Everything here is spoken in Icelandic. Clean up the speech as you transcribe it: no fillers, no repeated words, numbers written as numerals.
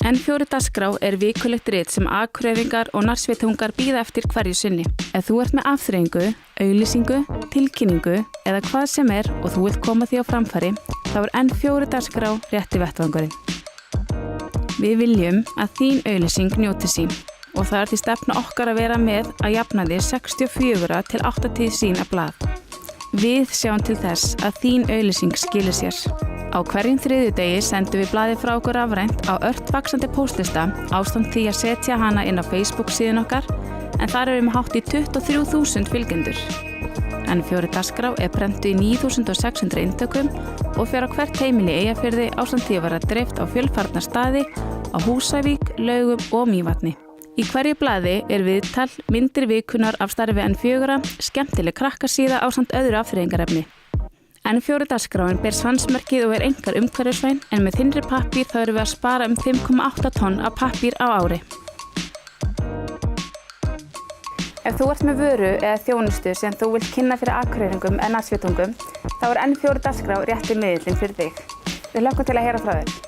N4 dagskrá vikulegt rit sem Akureyringar og Narsveitungar bíða eftir hverju sinni. Ef þú ert með afþreyingu, auglýsingu, tilkynningu eða hvað sem og þú vilt koma því á framfæri, þá N4 dagskrá rétti vettvangurinn. Við viljum að þín auglýsing njóti sín og það því stefna okkar að vera með að jafnaði 64 til 80 sína blað. Við sjáum til þess að þín auglýsing skilir sér. Á hverjum þriðjudegi sendum við blaðið frá okkur rafrænt á ört vaxandi póstlista ásamt því að setja hana inn á Facebook síðan okkar, en þar við með hátt í 23.000 fylgjendur. N4 dagskrá prentuð í 9.600 eintökum og fer á hvert heimili í Eyjafirði ásamt því að vera dreift á fjölfarna staði á Húsavík, Laugum og Mývatni. Í hverju blaði viðtal, myndir vikunnar af starfi N4, skemmtileg krakkasíða ásamt öðru afþreyingarefni. N4 dagskráin ber svansmerkið og engar umhverfisvæn, en með þynnri pappír þá við að spara 5,8 tonn af pappír á ári. Ef þú ert með vöru eða þjónustu sem þú vilt kynna fyrir Akureyringum en Narsveitungum, þá N4 dagskrá rétti miðillinn fyrir þig. Við hlökkum til að heyra frá þér.